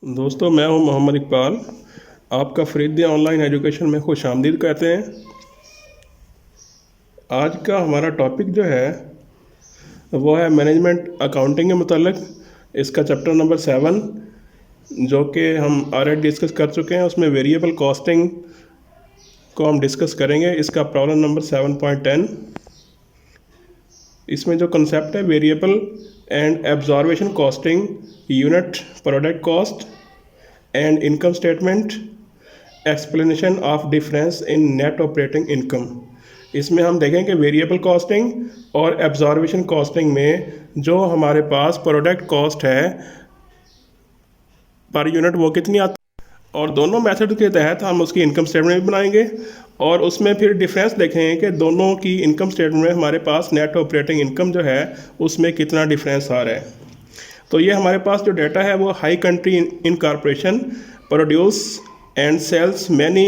दोस्तों, मैं हूं मोहम्मद इकबाल। आपका फरीदिया ऑनलाइन एजुकेशन में खुश आमदीद कहते हैं। आज का हमारा टॉपिक जो है वो है मैनेजमेंट अकाउंटिंग के मतलब। इसका चैप्टर नंबर 7 जो कि हम ऑलरेडी डिस्कस कर चुके हैं, उसमें वेरिएबल कॉस्टिंग को हम डिस्कस करेंगे। इसका प्रॉब्लम नंबर 7.10। इसमें जो कंसेप्ट है variable and absorption costing, unit product cost and income statement, explanation of difference in net operating income. इसमें हम देखेंगे वेरिएबल कॉस्टिंग और एब्जॉर्वेशन कॉस्टिंग में जो हमारे पास प्रोडक्ट कॉस्ट है पर यूनिट वो कितनी आती है, और दोनों मेथड के तहत हम उसकी इनकम स्टेटमेंट भी बनाएंगे और उसमें फिर डिफरेंस देखेंगे कि दोनों की इनकम स्टेटमेंट में हमारे पास नेट ऑपरेटिंग इनकम जो है उसमें कितना डिफरेंस आ रहा है। तो ये हमारे पास जो डाटा है वो high country incorporation produce and sells many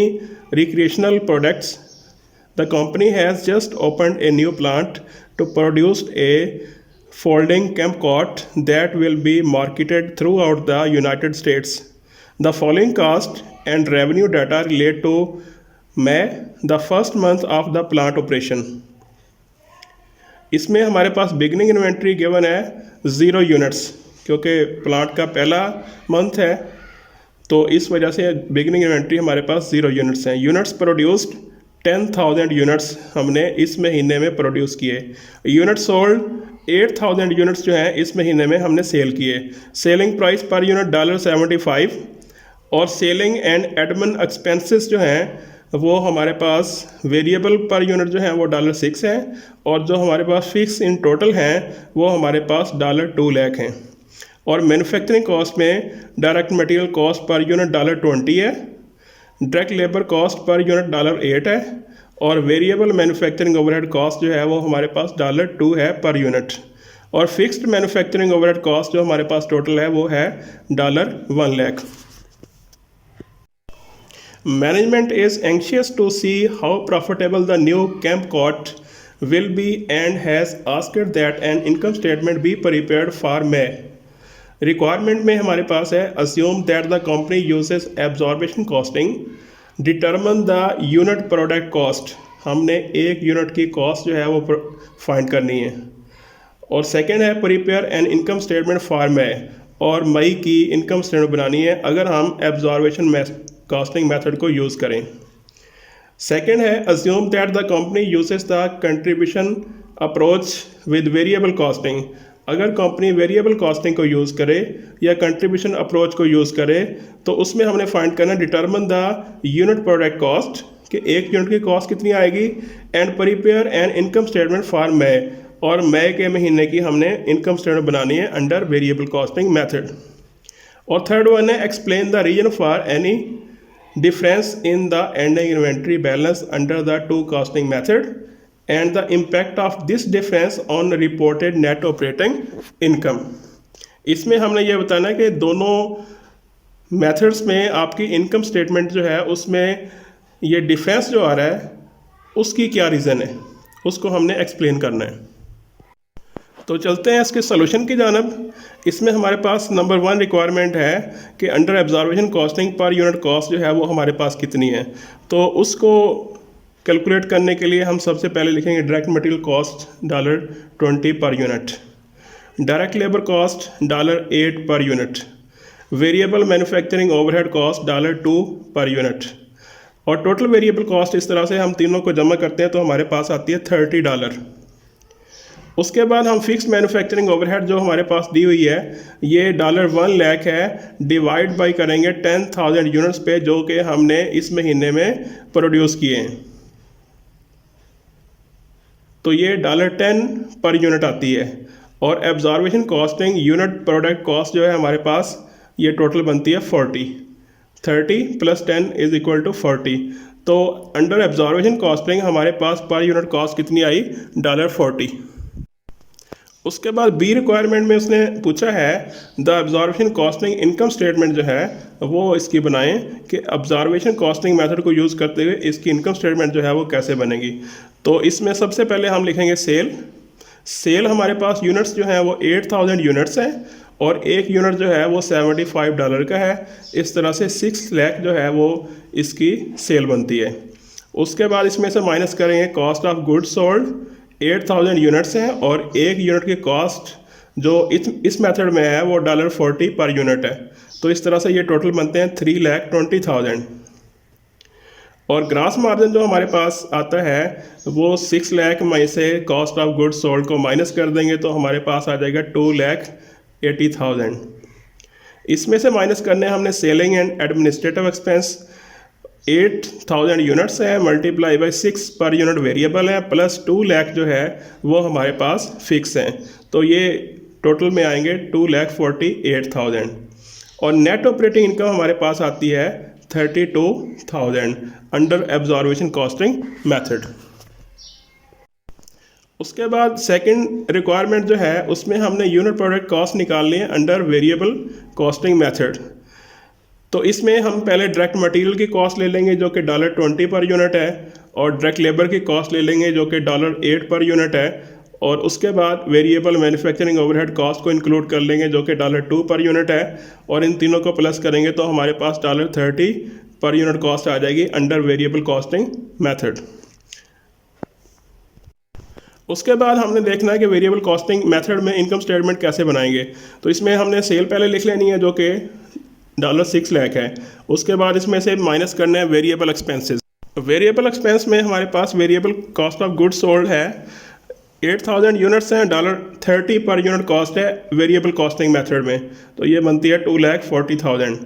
recreational products. The company has just opened a new plant to produce a folding camcot that will be marketed throughout the United States. The following cost and revenue data relate to May, the first month of the plant operation. इसमें हमारे पास beginning inventory given है 0 units, क्योंकि plant का पहला month है तो इस वजह से बिगनिंग इन्वेंट्री हमारे पास 0 यूनिट्स हैं। यूनिट्स प्रोड्यूस्ड 10,000 यूनिट्स हमने इस महीने में प्रोड्यूस किए। यूनिट सोल्ड 8,000 यूनिट्स जो हैं इस महीने में हमने सेल किए। सेलिंग प्राइस पर यूनिट $75 और सेलिंग एंड एडमिन एक्सपेंसेस जो हैं वो हमारे पास वेरिएबल पर यूनिट जो हैं वो $6 हैं और जो हमारे पास फिक्स इन टोटल हैं वो हमारे पास $2 लाख हैं। और मैन्युफैक्चरिंग कॉस्ट में direct material cost per unit $20 है, direct labour cost per unit $8 है और वेरिएबल मैन्युफैक्चरिंग ओवरहेड कॉस्ट जो है वो हमारे पास $2 है पर यूनिट। और फिक्स्ड मैन्युफैक्चरिंग ओवरहेड कॉस्ट जो हमारे पास टोटल है वो है $1 lakh. Management is anxious to see how profitable the new Campcot will be and has asked that an income statement be prepared for May. Requirement में हमारे पास है assume that the company uses absorption costing, determine the unit product cost. हमने एक unit की cost जो है वो फाइंड करनी है। और सेकंड है prepare an income statement for May, और मई की इनकम स्टेटमेंट बनानी है अगर हम एब्जॉर्बेशन कॉस्टिंग मेथड को यूज़ करें। सेकंड है assume that the company uses the contribution approach with variable costing. अगर कंपनी वेरिएबल कॉस्टिंग को यूज़ करे या कंट्रीब्यूशन अप्रोच को यूज़ करे तो उसमें हमने फाइंड करना determine the unit product cost कि एक यूनिट की कॉस्ट कितनी आएगी, and prepare an income statement for May, और मई के महीने की हमने इनकम स्टेटमेंट बनानी है अंडर वेरिएबल कॉस्टिंग मेथड। और थर्ड वन है explain the reason for any difference in the ending inventory balance under the two costing method and the impact of this difference on reported net operating income. इसमें हमने ये बताना है कि दोनों methods में आपकी इनकम स्टेटमेंट जो है उसमें ये डिफरेंस जो आ रहा है उसकी क्या रीज़न है, उसको हमने एक्सप्लेन करना है। तो चलते हैं इसके सोल्यूशन की जानब। इसमें हमारे पास नंबर 1 रिक्वायरमेंट है कि अंडर एब्जॉर्बेशन कॉस्टिंग पर यूनिट कॉस्ट जो है वो हमारे पास कितनी है। तो उसको कैलकुलेट करने के लिए हम सबसे पहले लिखेंगे direct material cost $20 per unit, direct labour cost $8 पर unit, variable manufacturing overhead cost $2 per unit, और टोटल वेरिएबल कॉस्ट इस तरह से हम तीनों को जमा करते हैं तो हमारे पास आती है $30। उसके बाद हम फिक्स्ड मैन्युफैक्चरिंग ओवरहेड जो हमारे पास दी हुई है ये $1 लाख है, डिवाइड बाई करेंगे 10,000 यूनिट्स पे जो कि हमने इस महीने में प्रोड्यूस किए हैं, तो ये $10 पर यूनिट आती है। और absorption costing unit product cost जो है हमारे पास ये टोटल बनती है 30 + 10 = 40। तो अंडर एब्जॉर्बेशन कॉस्टिंग हमारे पास पर यूनिट कॉस्ट कितनी आई, $40। उसके बाद बी रिक्वायरमेंट में उसने पूछा है the observation costing income statement जो है वो इसकी बनाएं कि ऑब्जर्वेशन कॉस्टिंग मेथड को यूज़ करते हुए इसकी इनकम स्टेटमेंट जो है वो कैसे बनेगी। तो इसमें सबसे पहले हम लिखेंगे सेल हमारे पास यूनिट्स जो हैं वो 8,000 यूनिट्स हैं और एक यूनिट जो है वो $75 का है। इस तरह से 6 लाख जो है वो इसकी सेल बनती है। उसके बाद इसमें से माइनस करेंगे cost of goods sold, 8000 units हैं और एक यूनिट की कॉस्ट जो इस मेथड में है वो $40 पर यूनिट है। तो इस तरह से ये टोटल बनते हैं 3,20,000। और ग्रास मार्जिन जो हमारे पास आता है वो 6 लाख में से कॉस्ट ऑफ गुड्स सोल्ड को माइनस कर देंगे तो हमारे पास आ जाएगा 2,80,000। इसमें से माइनस करने हमने selling and administrative expense, 8,000 units हैं multiply by 6 per unit variable है, प्लस 2 लाख जो है वो हमारे पास फिक्स हैं। तो ये टोटल में आएंगे 2,48,000। और नेट ऑपरेटिंग इनकम हमारे पास आती है 32,000 अंडर एब्जॉर्वेशन कॉस्टिंग मेथड। उसके बाद सेकंड रिक्वायरमेंट जो है उसमें हमने यूनिट प्रोडक्ट कॉस्ट निकालनी है अंडर वेरिएबल कॉस्टिंग मेथड। तो इसमें हम पहले डायरेक्ट मटेरियल की कॉस्ट ले लेंगे जो कि $20 पर यूनिट है, और डायरेक्ट लेबर की कॉस्ट ले लेंगे जो कि $8 पर यूनिट है, और उसके बाद वेरिएबल मैन्युफैक्चरिंग ओवरहेड कॉस्ट को इंक्लूड कर लेंगे जो कि $2 पर यूनिट है, और इन तीनों को प्लस करेंगे तो हमारे पास $30 पर यूनिट कॉस्ट आ जाएगी अंडर वेरिएबल कॉस्टिंग मेथड। उसके बाद हमने देखना है कि वेरिएबल कॉस्टिंग मेथड में इनकम स्टेटमेंट कैसे बनाएंगे। तो इसमें हमने सेल पहले लिख लेनी है जो कि $6 लाख है। उसके बाद इसमें से माइनस करना है वेरिएबल एक्सपेंसेस। वेरिएबल एक्सपेंस में हमारे पास variable cost of goods sold है, 8,000 यूनिट्स हैं, $30 पर यूनिट कॉस्ट है वेरिएबल कॉस्टिंग मेथड में, तो ये बनती है 2,40,000।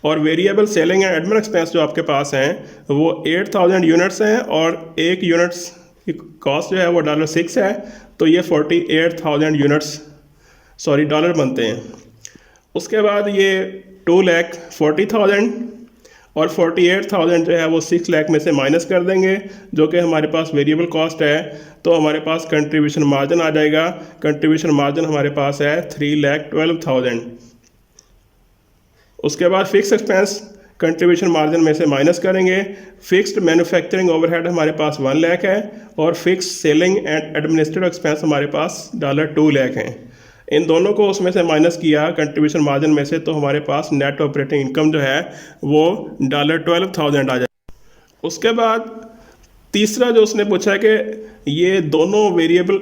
और variable selling and admin expense जो आपके पास हैं वो 8,000 यूनिट्स हैं और एक यूनिट्स की कॉस्ट जो है वो $6 है, तो ये 48,000 डॉलर बनते हैं। उसके बाद ये 2,40,000 और 48,000 जो है वो 6 लाख में से माइनस कर देंगे जो कि हमारे पास वेरिएबल कॉस्ट है, तो हमारे पास कंट्रीब्यूशन मार्जिन आ जाएगा। कंट्रीब्यूशन मार्जिन हमारे पास है 3,12,000। उसके बाद फिक्स एक्सपेंस कंट्रीब्यूशन मार्जिन में से माइनस करेंगे। फिक्स्ड मैन्युफैक्चरिंग ओवरहेड हमारे पास 1 लाख है और fix selling and administrative expense हमारे पास $2 लाख हैं। इन दोनों को उसमें से माइनस किया कंट्रीब्यूशन मार्जिन में से, तो हमारे पास नेट ऑपरेटिंग इनकम जो है वो $12,000 आ जाए। उसके बाद तीसरा जो उसने पूछा है कि ये दोनों वेरिएबल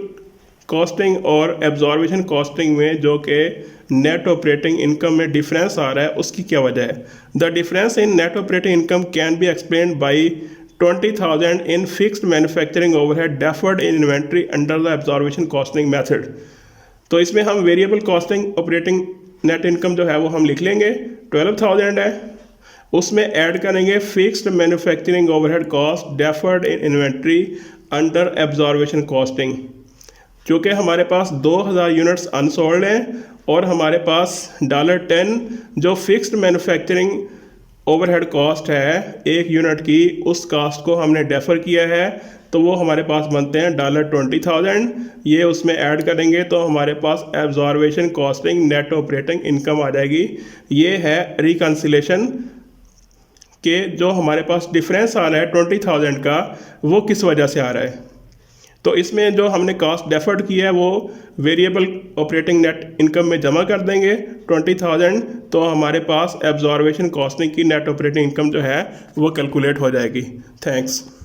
कॉस्टिंग और एब्जॉर्वेशन कॉस्टिंग में जो कि नेट ऑपरेटिंग इनकम में डिफरेंस आ रहा है उसकी क्या वजह है। The difference in net operating income can be explained by 20,000 in fixed manufacturing overhead deferred in inventory under the absorption costing method. तो इसमें हम variable costing operating net income जो है वो हम लिख लेंगे 12,000 है, उसमें ऐड करेंगे fixed manufacturing overhead cost deferred in inventory under absorption costing, क्योंकि हमारे पास 2,000 यूनिट्स अनसोल्ड हैं और हमारे पास $10 जो फिक्स्ड मैन्युफैक्चरिंग ओवरहेड कॉस्ट है एक यूनिट की, उस कास्ट को हमने डेफर किया है, तो वो हमारे पास बनते हैं $20,000। ये उसमें ऐड करेंगे तो हमारे पास absorption costing net operating income आ जाएगी। ये है रिकन्सिलेशन के जो हमारे पास डिफरेंस आ रहा है 20,000 का, वो किस वजह से आ रहा है। तो इसमें जो हमने कॉस्ट डेफर्ड की है वो वेरिएबल ऑपरेटिंग नेट इनकम में जमा कर देंगे 20,000, तो हमारे पास एब्जॉर्वेशन कॉस्टिंग की नेट ऑपरेटिंग इनकम जो है वो कैलकुलेट हो जाएगी। थैंक्स।